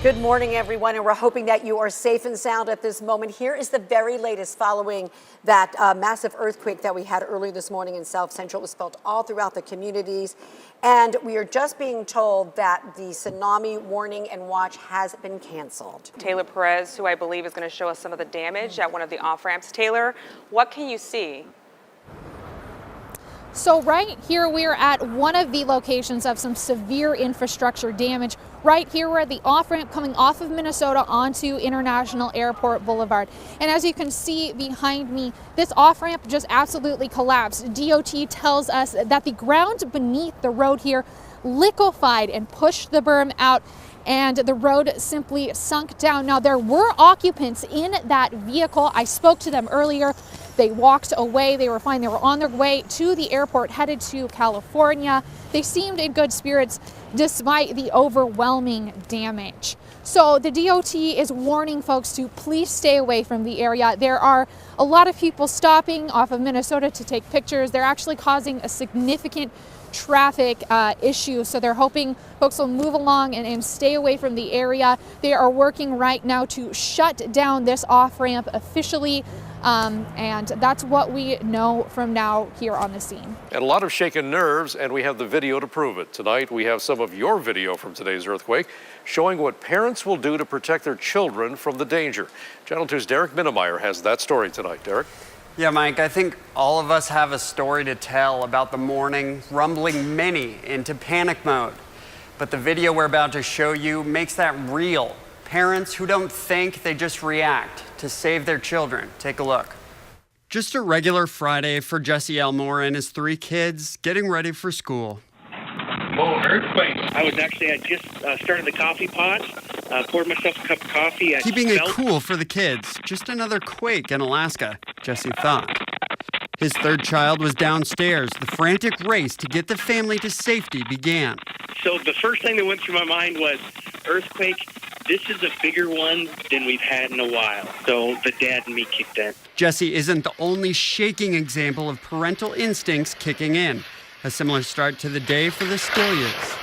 Good morning, everyone, and we're hoping that you are safe and sound at this moment. Here is the very latest following that massive earthquake that we had earlier this morning in South Central. It was felt all throughout the communities, and we are just being told that the tsunami warning and watch has been canceled. Taylor Perez, who I believe is going to show us some of the damage at one of the off-ramps. Taylor, what can you see? So right here we're at one of the locations of some severe infrastructure damage. Right here we're at the off-ramp coming off of Minnesota onto International Airport Boulevard. And as you can see behind me, this off-ramp just absolutely collapsed. DOT tells us that the ground beneath the road here liquefied and pushed the berm out, and the road simply sunk down. Now, there were occupants in that vehicle. I spoke to them earlier. They walked away. They were fine. They were on their way to the airport, headed to California. They seemed in good spirits despite the overwhelming damage. So the DOT is warning folks to please stay away from the area. There are a lot of people stopping off of Minnesota to take pictures. They're actually causing a significant traffic issue, so they're hoping folks will move along and stay away from the area. They are working right now to shut down this off-ramp officially, and that's what we know from now here on the scene. And a lot of shaken nerves, and we have the video to prove it. Tonight we have some of your video from today's earthquake showing what parents will do to protect their children from the danger. Channel 2's Derek Minnemeyer has that story tonight. Derek? Yeah, Mike, I think all of us have a story to tell about the morning, rumbling many into panic mode. But the video we're about to show you makes that real. Parents who don't think, they just react to save their children. Take a look. Just a regular Friday for Jesse Elmore and his 3 kids getting ready for school. Whoa, earthquake. I just started the coffee pot, poured myself a cup of coffee. Keeping it cool for the kids. Just another quake in Alaska, Jesse thought. His 3rd child was downstairs. The frantic race to get the family to safety began. So the first thing that went through my mind was, earthquake, this is a bigger one than we've had in a while. So the dad and me kicked in. Jesse isn't the only shaking example of parental instincts kicking in. A similar start to the day for the Skillias.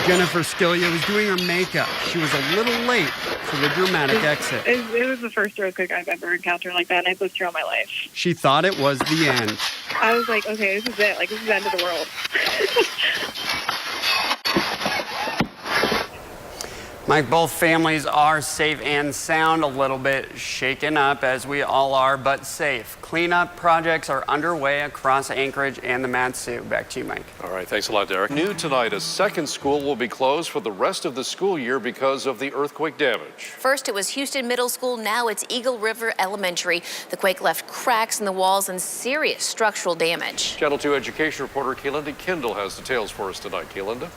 Jennifer Skillia was doing her makeup. She was a little late for the dramatic exit. It was the first earthquake I've ever encountered like that, and I've lived through all my life. She thought it was the end. I was like, okay, this is it. Like, this is the end of the world. Mike, both families are safe and sound, a little bit shaken up, as we all are, but safe. Cleanup projects are underway across Anchorage and the Mat-Su. Back to you, Mike. All right, thanks a lot, Derek. New tonight, a second school will be closed for the rest of the school year because of the earthquake damage. First, it was Houston Middle School. Now it's Eagle River Elementary. The quake left cracks in the walls and serious structural damage. Channel 2 education reporter Kaylinda Kindle has details for us tonight. Kaylinda?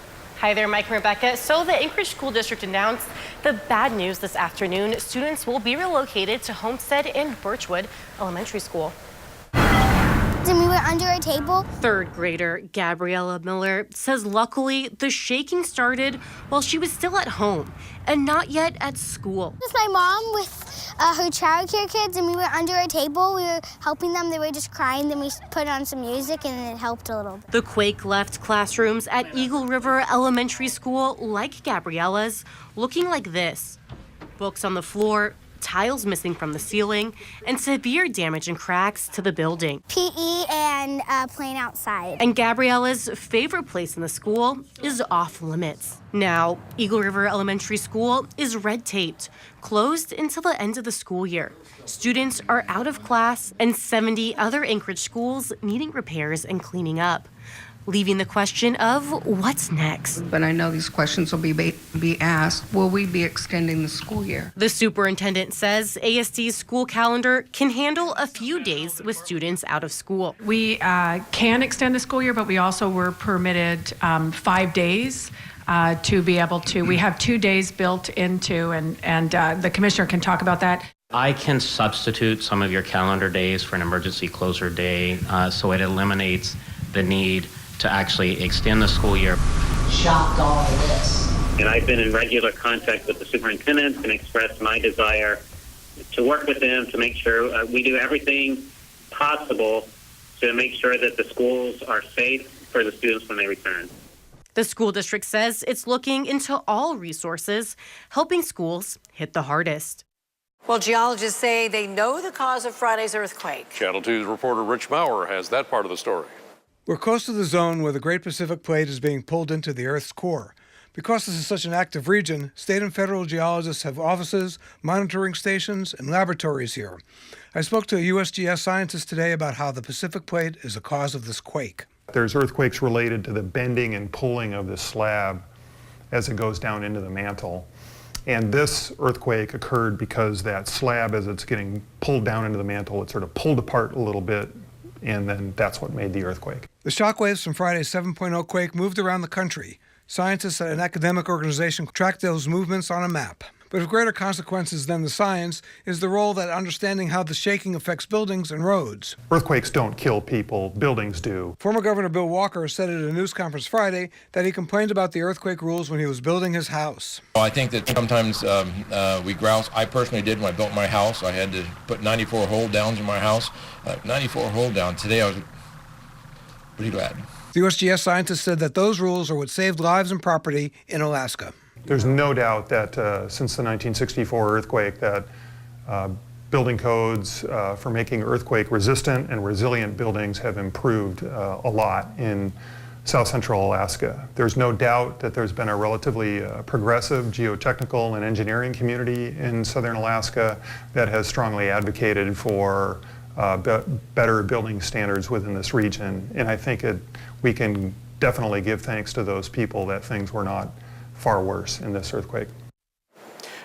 Hi there, Mike and Rebecca. So the Anchorage School District announced the bad news this afternoon. Students will be relocated to Homestead and Birchwood Elementary School. And we were under a table. 3rd grader Gabriella Miller says luckily the shaking started while she was still at home and not yet at school. With my mom with her childcare kids, and we were under a table. We were helping them. They were just crying. Then we put on some music, and it helped a little. The quake left classrooms at Eagle River Elementary School, like Gabriella's, looking like this. Books on the floor, tiles missing from the ceiling, and severe damage and cracks to the building. PE and playing outside. And Gabriella's favorite place in the school is off limits. Now, Eagle River Elementary School is red-taped, closed until the end of the school year. Students are out of class, and 70 other Anchorage schools needing repairs and cleaning up, leaving the question of what's next. But I know these questions will be asked. Will we be extending the school year? The superintendent says ASD's school calendar can handle a few days with students out of school. We can extend the school year, but we also were permitted 5 days to be able to. We have 2 days built into, and the commissioner can talk about that. I can substitute some of your calendar days for an emergency closure day, so it eliminates the need to actually extend the school year. Shocked all of this. And I've been in regular contact with the superintendent and expressed my desire to work with them to make sure we do everything possible to make sure that the schools are safe for the students when they return. The school district says it's looking into all resources, helping schools hit the hardest. Well, geologists say they know the cause of Friday's earthquake. Channel 2's reporter Rich Maurer has that part of the story. We're close to the zone where the Great Pacific Plate is being pulled into the Earth's core. Because this is such an active region, state and federal geologists have offices, monitoring stations, and laboratories here. I spoke to a USGS scientist today about how the Pacific Plate is the cause of this quake. There's earthquakes related to the bending and pulling of the slab as it goes down into the mantle. And this earthquake occurred because that slab, as it's getting pulled down into the mantle, it sort of pulled apart a little bit, and then that's what made the earthquake. The shockwaves from Friday's 7.0 quake moved around the country. Scientists at an academic organization tracked those movements on a map. But of greater consequences than the science is the role that understanding how the shaking affects buildings and roads. Earthquakes don't kill people, buildings do. Former Governor Bill Walker said at a news conference Friday that he complained about the earthquake rules when he was building his house. I think that sometimes we grouse. I personally did when I built my house. I had to put 94 hold downs in my house. 94 hold down. Today I was pretty glad. The USGS scientist said that those rules are what saved lives and property in Alaska. There's no doubt that since the 1964 earthquake that building codes for making earthquake resistant and resilient buildings have improved a lot in South Central Alaska. There's no doubt that there's been a relatively progressive geotechnical and engineering community in Southern Alaska that has strongly advocated for better building standards within this region. And I think we can definitely give thanks to those people that things were not far worse in this earthquake.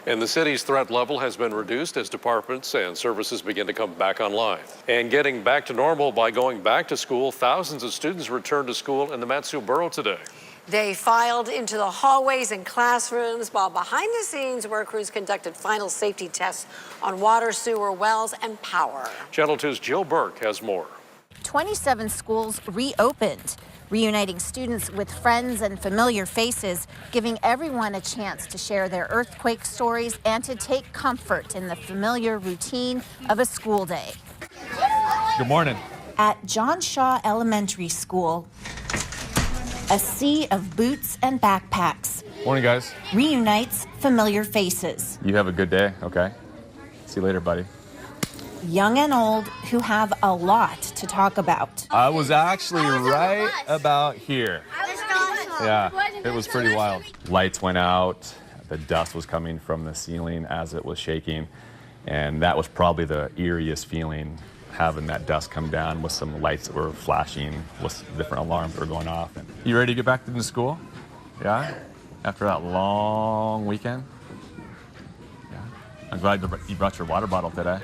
And the city's threat level has been reduced as departments and services begin to come back online. And getting back to normal by going back to school, thousands of students returned to school in the Mat-Su borough today. They filed into the hallways and classrooms while behind the scenes work crews conducted final safety tests on water, sewer, wells, and power. Channel 2's Jill Burke has more. 27 schools reopened, reuniting students with friends and familiar faces, giving everyone a chance to share their earthquake stories and to take comfort in the familiar routine of a school day. Good morning. At John Shaw Elementary School, a sea of boots and backpacks Morning, guys. reunites familiar faces. You have a good day, okay? See you later, buddy. Young and old who have a lot to talk about. I was actually right about here. Yeah, it was pretty wild. Lights went out, the dust was coming from the ceiling as it was shaking, and that was probably the eeriest feeling, having that dust come down with some lights that were flashing, with different alarms that were going off. You ready to get back into school? Yeah? After that long weekend? Yeah. I'm glad you brought your water bottle today.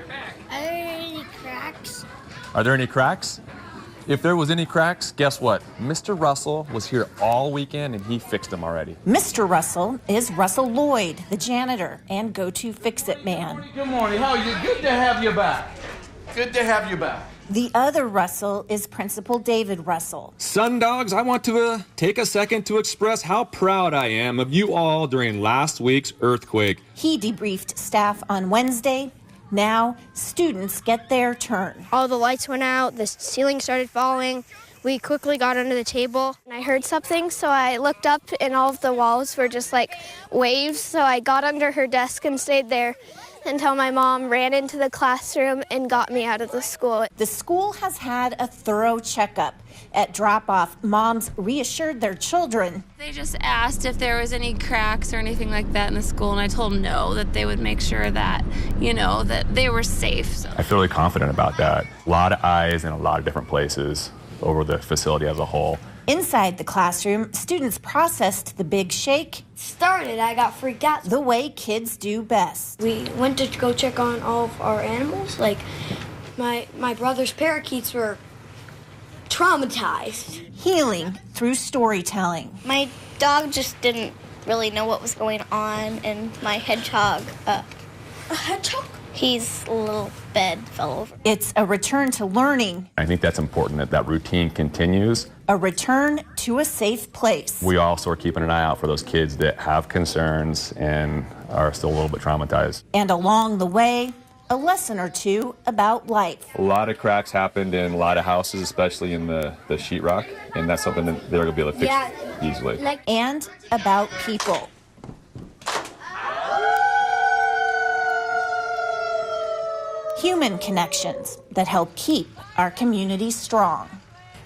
Are there any cracks? Are there any cracks? If there was any cracks, guess what? Mr. Russell was here all weekend and he fixed them already. Mr. Russell is Russell Lloyd, the janitor and go-to fix-it man. Good morning. How are you? Good to have you back. Good to have you back. The other Russell is Principal David Russell. Sun Dogs, I want to take a second to express how proud I am of you all during last week's earthquake. He debriefed staff on Wednesday. Now, students get their turn. All the lights went out, the ceiling started falling. We quickly got under the table, and I heard something, so I looked up, and all of the walls were just like waves. So I got under her desk and stayed there until my mom ran into the classroom and got me out of the school. The school has had a thorough checkup. At drop-off, moms reassured their children. They just asked if there was any cracks or anything like that in the school, and I told them no, that they would make sure that, that they were safe. So. I feel really confident about that. A lot of eyes in a lot of different places over the facility as a whole. Inside the classroom, students processed the big shake. I got freaked out. The way kids do best. We went to go check on all of our animals. Like my brother's parakeets were traumatized. Healing through storytelling. My dog just didn't really know what was going on, and my hedgehog, a hedgehog? His little bed fell over. It's a return to learning. I think that's important that routine continues. A return to a safe place. We also are keeping an eye out for those kids that have concerns and are still a little bit traumatized. And along the way, a lesson or two about life. A lot of cracks happened in a lot of houses, especially in the sheetrock, and that's something that they're going to be able to fix easily. And about people. Human connections that help keep our community strong.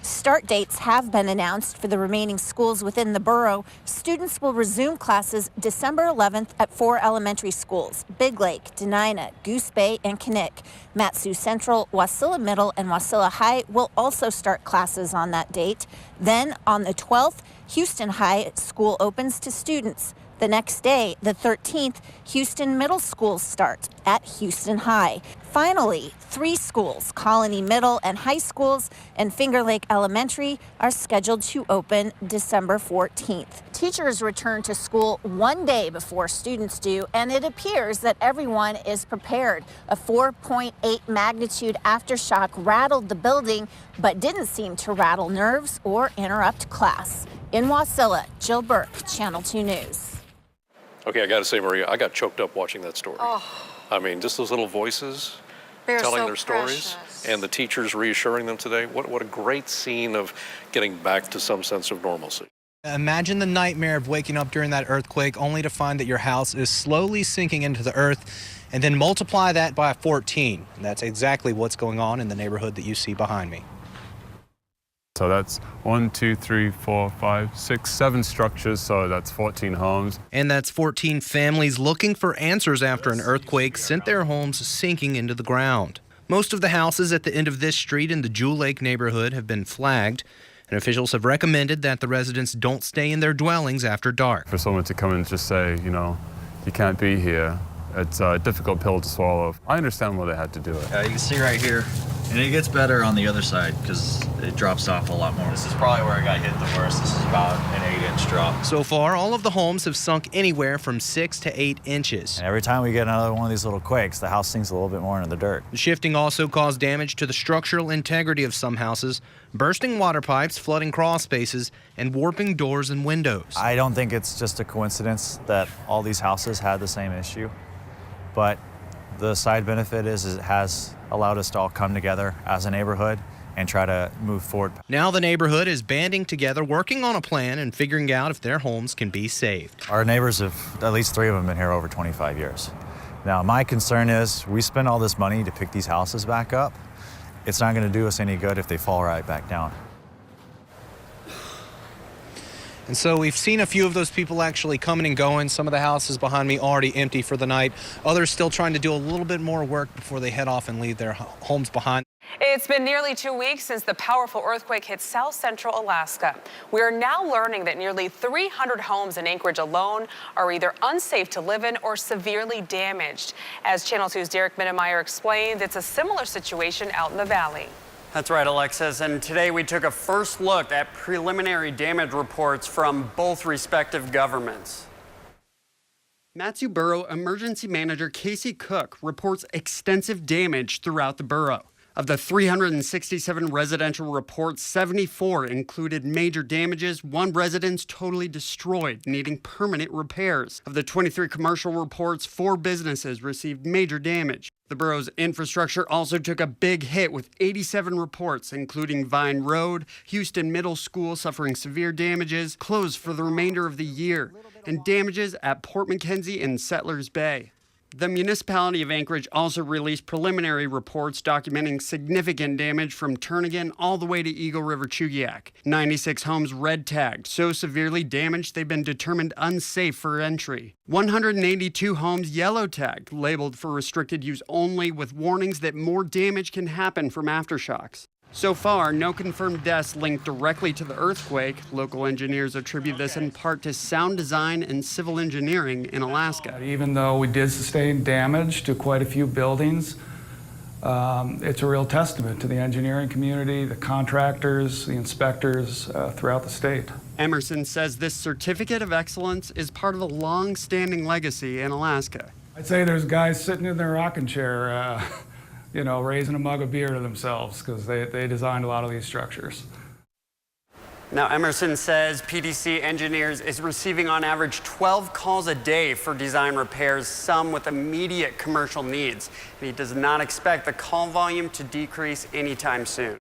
Start dates have been announced for the remaining schools within the borough. Students will resume classes December 11th at 4 elementary schools: Big Lake, Denina, Goose Bay, and Kinnick. Mat-Su Central, Wasilla Middle, and Wasilla High will also start classes on that date. Then on the 12th, Houston High School opens to students. The next day, the 13th, Houston Middle School start at Houston High. Finally, 3 schools, Colony Middle and High Schools and Finger Lake Elementary, are scheduled to open December 14th. Teachers return to school 1 day before students do, and it appears that everyone is prepared. A 4.8 magnitude aftershock rattled the building, but didn't seem to rattle nerves or interrupt class. In Wasilla, Jill Burke, Channel 2 News. Okay, I got to say, Maria, I got choked up watching that story. I mean, just those little voices telling their stories and the teachers reassuring them today. What a great scene of getting back to some sense of normalcy. Imagine the nightmare of waking up during that earthquake only to find that your house is slowly sinking into the earth, and then multiply that by 14. And that's exactly what's going on in the neighborhood that you see behind me. So that's 1, 2, 3, 4, 5, 6, 7 structures, so that's 14 homes. And that's 14 families looking for answers after an earthquake sent their homes sinking into the ground. Most of the houses at the end of this street in the Jewel Lake neighborhood have been flagged, and officials have recommended that the residents don't stay in their dwellings after dark. For someone to come and just say, you know, you can't be here, it's a difficult pill to swallow. I understand why they had to do it. You can see right here, and it gets better on the other side because it drops off a lot more. This is probably where I got hit the worst. This is about an 8-inch drop. So far, all of the homes have sunk anywhere from 6 to 8 inches. And every time we get another one of these little quakes, the house sinks a little bit more into the dirt. The shifting also caused damage to the structural integrity of some houses, bursting water pipes, flooding crawl spaces, and warping doors and windows. I don't think it's just a coincidence that all these houses had the same issue, but the side benefit is it has allowed us to all come together as a neighborhood and try to move forward. Now the neighborhood is banding together, working on a plan and figuring out if their homes can be saved. Our neighbors have, at least 3 of them, been here over 25 years. Now my concern is we spend all this money to pick these houses back up. It's not going to do us any good if they fall right back down. And so we've seen a few of those people actually coming and going. Some of the houses behind me already empty for the night. Others still trying to do a little bit more work before they head off and leave their homes behind. It's been nearly 2 weeks since the powerful earthquake hit South Central Alaska. We are now learning that nearly 300 homes in Anchorage alone are either unsafe to live in or severely damaged. As Channel 2's Derek Mittemeyer explained, it's a similar situation out in the valley. That's right, Alexis. And today we took a first look at preliminary damage reports from both respective governments. Mat-Su Borough Emergency Manager Casey Cook reports extensive damage throughout the borough. Of the 367 residential reports, 74 included major damages, 1 residence totally destroyed, needing permanent repairs. Of the 23 commercial reports, 4 businesses received major damage. The borough's infrastructure also took a big hit with 87 reports, including Vine Road, Houston Middle School suffering severe damages, closed for the remainder of the year, and damages at Port McKenzie and Settlers Bay. The municipality of Anchorage also released preliminary reports documenting significant damage from Turnagain all the way to Eagle River Chugiak. 96 homes red tagged, so severely damaged they've been determined unsafe for entry. 182 homes yellow tagged, labeled for restricted use only, with warnings that more damage can happen from aftershocks. So far, no confirmed deaths linked directly to the earthquake. Local engineers attribute this in part to sound design and civil engineering in Alaska. Even though we did sustain damage to quite a few buildings, it's a real testament to the engineering community, the contractors, the inspectors throughout the state. Emerson says this certificate of excellence is part of a long-standing legacy in Alaska. I'd say there's guys sitting in their rocking chair you know, raising a mug of beer to themselves because they designed a lot of these structures. Now, Emerson says PDC Engineers is receiving on average 12 calls a day for design repairs, some with immediate commercial needs. And he does not expect the call volume to decrease anytime soon.